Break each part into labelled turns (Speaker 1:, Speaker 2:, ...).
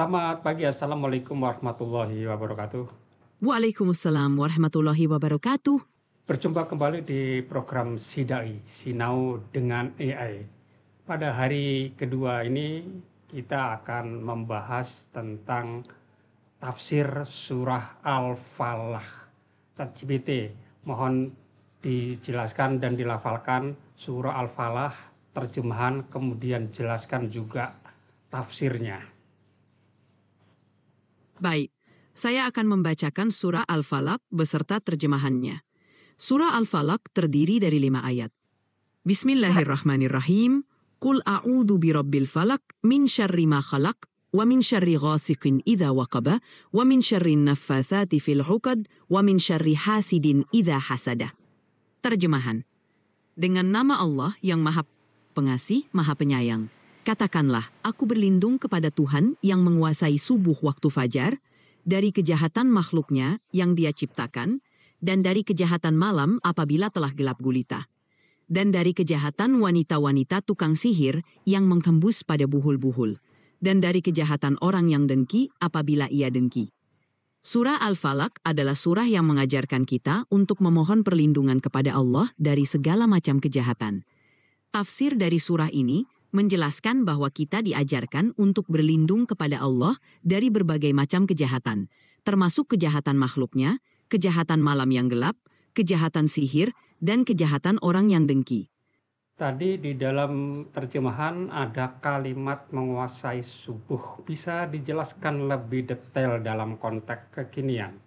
Speaker 1: Selamat pagi, Assalamualaikum warahmatullahi wabarakatuh.
Speaker 2: Waalaikumsalam warahmatullahi wabarakatuh.
Speaker 1: Berjumpa kembali di program Sidai, Sinau dengan AI. Pada hari kedua ini kita akan membahas tentang tafsir surah Al-Falah. ChatGPT, mohon dijelaskan dan dilafalkan surah Al-Falah, terjemahan, kemudian jelaskan juga tafsirnya.
Speaker 2: Baik, saya akan membacakan surah Al-Falaq beserta terjemahannya. Surah Al-Falaq terdiri dari 5 ayat. Bismillahirrahmanirrahim. Qul a'udzu birabbil falaq min syarri ma khalaq wa min syarri ghasiqin idza waqaba wa min syarri naffatsati fil 'uqad wa min syarri hasidin idza hasada. Terjemahan. Dengan nama Allah yang Maha Pengasih, Maha Penyayang. Katakanlah, aku berlindung kepada Tuhan yang menguasai subuh waktu fajar, dari kejahatan makhluknya yang Dia ciptakan, dan dari kejahatan malam apabila telah gelap gulita, dan dari kejahatan wanita-wanita tukang sihir yang menghembus pada buhul-buhul, dan dari kejahatan orang yang dengki apabila ia dengki. Surah Al-Falaq adalah surah yang mengajarkan kita untuk memohon perlindungan kepada Allah dari segala macam kejahatan. Tafsir dari surah ini menjelaskan bahwa kita diajarkan untuk berlindung kepada Allah dari berbagai macam kejahatan, termasuk kejahatan makhluknya, kejahatan malam yang gelap, kejahatan sihir, dan kejahatan orang yang dengki.
Speaker 1: Tadi di dalam terjemahan ada kalimat menguasai subuh. Bisa dijelaskan lebih detail dalam konteks kekinian?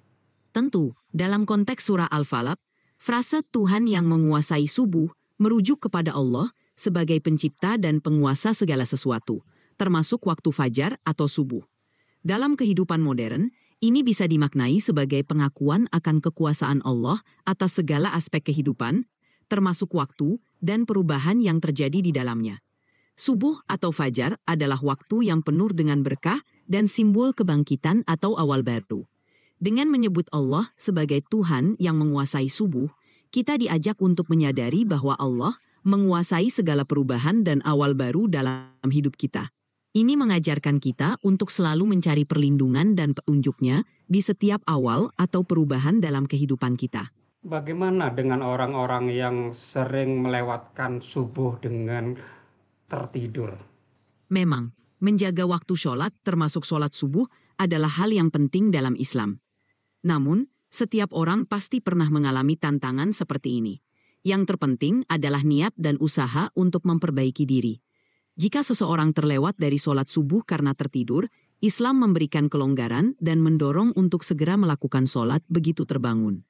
Speaker 2: Tentu, dalam konteks surah Al-Falaq, frase Tuhan yang menguasai subuh merujuk kepada Allah sebagai pencipta dan penguasa segala sesuatu, termasuk waktu fajar atau subuh. Dalam kehidupan modern, ini bisa dimaknai sebagai pengakuan akan kekuasaan Allah atas segala aspek kehidupan, termasuk waktu dan perubahan yang terjadi di dalamnya. Subuh atau fajar adalah waktu yang penuh dengan berkah dan simbol kebangkitan atau awal baru. Dengan menyebut Allah sebagai Tuhan yang menguasai subuh, kita diajak untuk menyadari bahwa Allah menguasai segala perubahan dan awal baru dalam hidup kita. Ini mengajarkan kita untuk selalu mencari perlindungan dan petunjuknya di setiap awal atau perubahan dalam kehidupan kita.
Speaker 1: Bagaimana dengan orang-orang yang sering melewatkan subuh dengan tertidur?
Speaker 2: Memang, menjaga waktu sholat termasuk sholat subuh adalah hal yang penting dalam Islam. Namun, setiap orang pasti pernah mengalami tantangan seperti ini. Yang terpenting adalah niat dan usaha untuk memperbaiki diri. Jika seseorang terlewat dari sholat subuh karena tertidur, Islam memberikan kelonggaran dan mendorong untuk segera melakukan sholat begitu terbangun.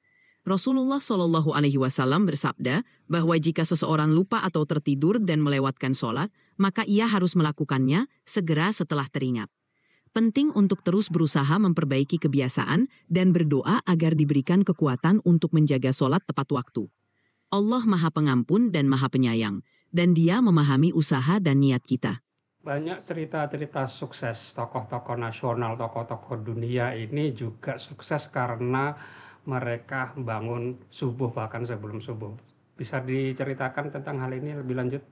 Speaker 2: Rasulullah Shallallahu Alaihi Wasallam bersabda bahwa jika seseorang lupa atau tertidur dan melewatkan sholat, maka ia harus melakukannya segera setelah teringat. Penting untuk terus berusaha memperbaiki kebiasaan dan berdoa agar diberikan kekuatan untuk menjaga sholat tepat waktu. Allah Maha Pengampun dan Maha Penyayang, dan Dia memahami usaha dan niat kita.
Speaker 1: Banyak cerita-cerita sukses tokoh-tokoh nasional, tokoh-tokoh dunia ini juga sukses karena mereka bangun subuh bahkan sebelum subuh. Bisa diceritakan tentang hal ini lebih lanjut?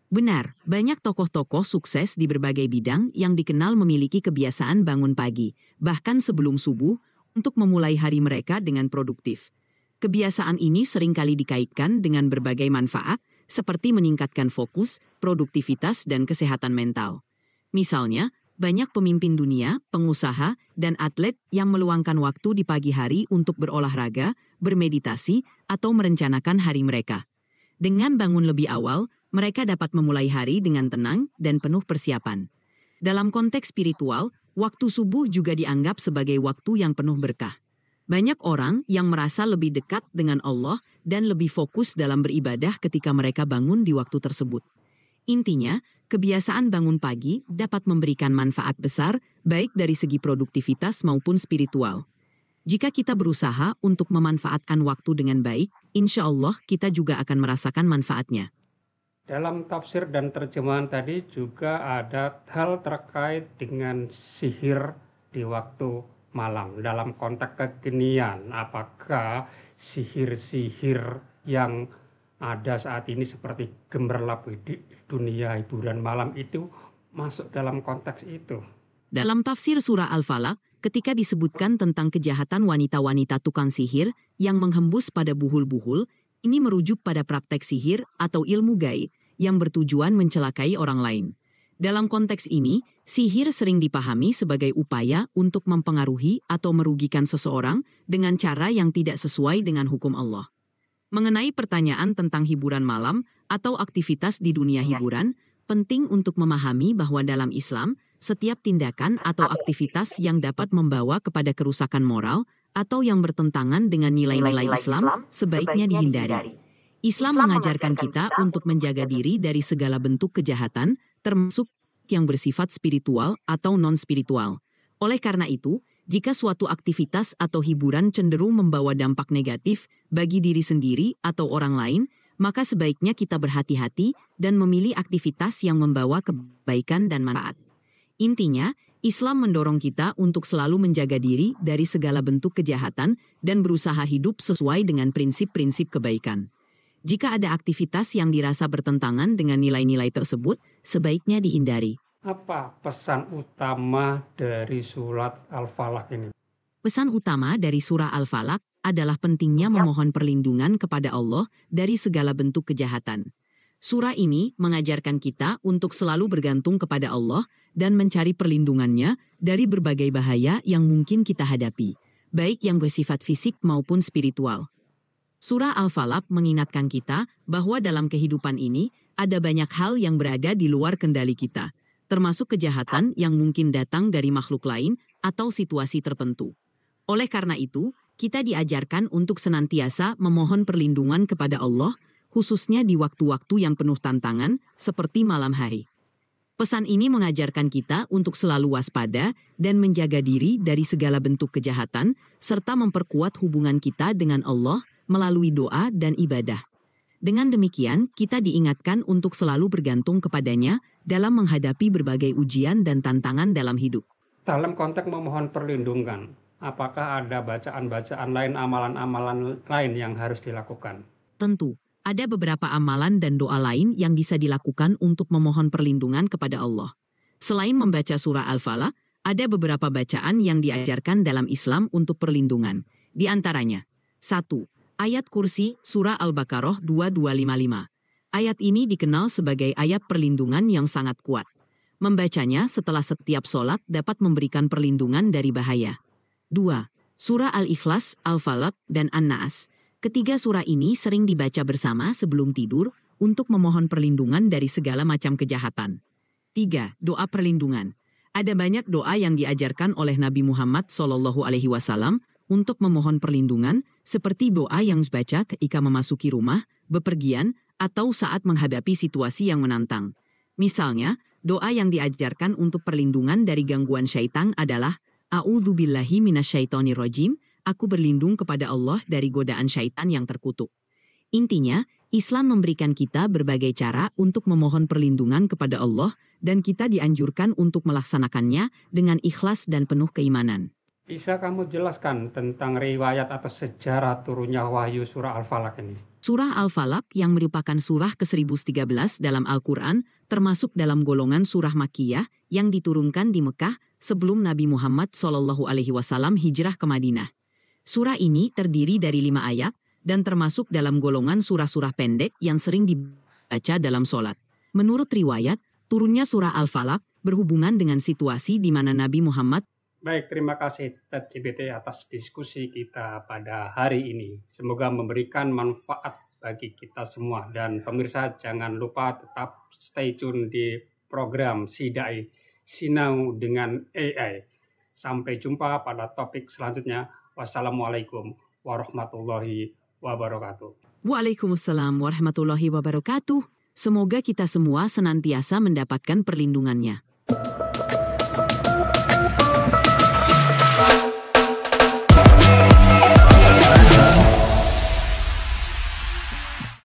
Speaker 2: Benar, banyak tokoh-tokoh sukses di berbagai bidang yang dikenal memiliki kebiasaan bangun pagi, bahkan sebelum subuh, untuk memulai hari mereka dengan produktif. Kebiasaan ini seringkali dikaitkan dengan berbagai manfaat, seperti meningkatkan fokus, produktivitas, dan kesehatan mental. Misalnya, banyak pemimpin dunia, pengusaha, dan atlet yang meluangkan waktu di pagi hari untuk berolahraga, bermeditasi, atau merencanakan hari mereka. Dengan bangun lebih awal, mereka dapat memulai hari dengan tenang dan penuh persiapan. Dalam konteks spiritual, waktu subuh juga dianggap sebagai waktu yang penuh berkah. Banyak orang yang merasa lebih dekat dengan Allah dan lebih fokus dalam beribadah ketika mereka bangun di waktu tersebut. Intinya, kebiasaan bangun pagi dapat memberikan manfaat besar baik dari segi produktivitas maupun spiritual. Jika kita berusaha untuk memanfaatkan waktu dengan baik, insya Allah kita juga akan merasakan manfaatnya.
Speaker 1: Dalam tafsir dan terjemahan tadi juga ada hal terkait dengan sihir di waktu malam. Dalam konteks kekinian, apakah sihir-sihir yang ada saat ini seperti gemerlap di dunia hiburan malam itu masuk dalam konteks itu?
Speaker 2: Dalam tafsir surah Al-Falaq, ketika disebutkan tentang kejahatan wanita-wanita tukang sihir yang menghembus pada buhul-buhul, ini merujuk pada praktek sihir atau ilmu gaib yang bertujuan mencelakai orang lain. Dalam konteks ini, sihir sering dipahami sebagai upaya untuk mempengaruhi atau merugikan seseorang dengan cara yang tidak sesuai dengan hukum Allah. Mengenai pertanyaan tentang hiburan malam atau aktivitas di dunia hiburan, penting untuk memahami bahwa dalam Islam, setiap tindakan atau aktivitas yang dapat membawa kepada kerusakan moral atau yang bertentangan dengan nilai-nilai Islam sebaiknya dihindari. Islam mengajarkan kita untuk menjaga diri dari segala bentuk kejahatan, termasuk yang bersifat spiritual atau non-spiritual. Oleh karena itu, jika suatu aktivitas atau hiburan cenderung membawa dampak negatif bagi diri sendiri atau orang lain, maka sebaiknya kita berhati-hati dan memilih aktivitas yang membawa kebaikan dan manfaat. Intinya, Islam mendorong kita untuk selalu menjaga diri dari segala bentuk kejahatan dan berusaha hidup sesuai dengan prinsip-prinsip kebaikan. Jika ada aktivitas yang dirasa bertentangan dengan nilai-nilai tersebut, sebaiknya dihindari.
Speaker 1: Apa pesan utama dari surat Al-Falaq ini?
Speaker 2: Pesan utama dari surah Al-Falaq adalah pentingnya memohon perlindungan kepada Allah dari segala bentuk kejahatan. Surah ini mengajarkan kita untuk selalu bergantung kepada Allah dan mencari perlindungannya dari berbagai bahaya yang mungkin kita hadapi, baik yang bersifat fisik maupun spiritual. Surah Al-Falaq mengingatkan kita bahwa dalam kehidupan ini ada banyak hal yang berada di luar kendali kita, termasuk kejahatan yang mungkin datang dari makhluk lain atau situasi tertentu. Oleh karena itu, kita diajarkan untuk senantiasa memohon perlindungan kepada Allah, khususnya di waktu-waktu yang penuh tantangan, seperti malam hari. Pesan ini mengajarkan kita untuk selalu waspada dan menjaga diri dari segala bentuk kejahatan, serta memperkuat hubungan kita dengan Allah melalui doa dan ibadah. Dengan demikian, kita diingatkan untuk selalu bergantung kepadanya dalam menghadapi berbagai ujian dan tantangan dalam hidup.
Speaker 1: Dalam konteks memohon perlindungan, apakah ada bacaan-bacaan lain, amalan-amalan lain yang harus dilakukan?
Speaker 2: Tentu, ada beberapa amalan dan doa lain yang bisa dilakukan untuk memohon perlindungan kepada Allah. Selain membaca surah Al-Falaq, ada beberapa bacaan yang diajarkan dalam Islam untuk perlindungan. Di antaranya, 1. Ayat kursi surah Al-Baqarah 2255. Ayat ini dikenal sebagai ayat perlindungan yang sangat kuat. Membacanya setelah setiap sholat dapat memberikan perlindungan dari bahaya. 2. Surah Al-Ikhlas, Al-Falaq, dan An-Nas. Ketiga surah ini sering dibaca bersama sebelum tidur untuk memohon perlindungan dari segala macam kejahatan. 3. Doa perlindungan. Ada banyak doa yang diajarkan oleh Nabi Muhammad SAW untuk memohon perlindungan, seperti doa yang dibaca ketika memasuki rumah, bepergian, atau saat menghadapi situasi yang menantang. Misalnya, doa yang diajarkan untuk perlindungan dari gangguan syaitan adalah A'udzubillahi minasyaitonirrajim, aku berlindung kepada Allah dari godaan syaitan yang terkutuk. Intinya, Islam memberikan kita berbagai cara untuk memohon perlindungan kepada Allah dan kita dianjurkan untuk melaksanakannya dengan ikhlas dan penuh keimanan.
Speaker 1: Bisa kamu jelaskan tentang riwayat atau sejarah turunnya wahyu surah Al-Falaq ini?
Speaker 2: Surah Al-Falaq yang merupakan surah ke-1013 dalam Al-Quran termasuk dalam golongan surah Makkiyah yang diturunkan di Mekah sebelum Nabi Muhammad SAW hijrah ke Madinah. Surah ini terdiri dari 5 ayat dan termasuk dalam golongan surah-surah pendek yang sering dibaca dalam sholat. Menurut riwayat, turunnya surah Al-Falaq berhubungan dengan situasi di mana Nabi Muhammad.
Speaker 1: Baik, terima kasih ChatGPT atas diskusi kita pada hari ini. Semoga memberikan manfaat bagi kita semua. Dan pemirsa jangan lupa tetap stay tune di program Sidai Sinau dengan AI. Sampai jumpa pada topik selanjutnya. Wassalamualaikum warahmatullahi wabarakatuh.
Speaker 2: Waalaikumsalam warahmatullahi wabarakatuh. Semoga kita semua senantiasa mendapatkan perlindungannya.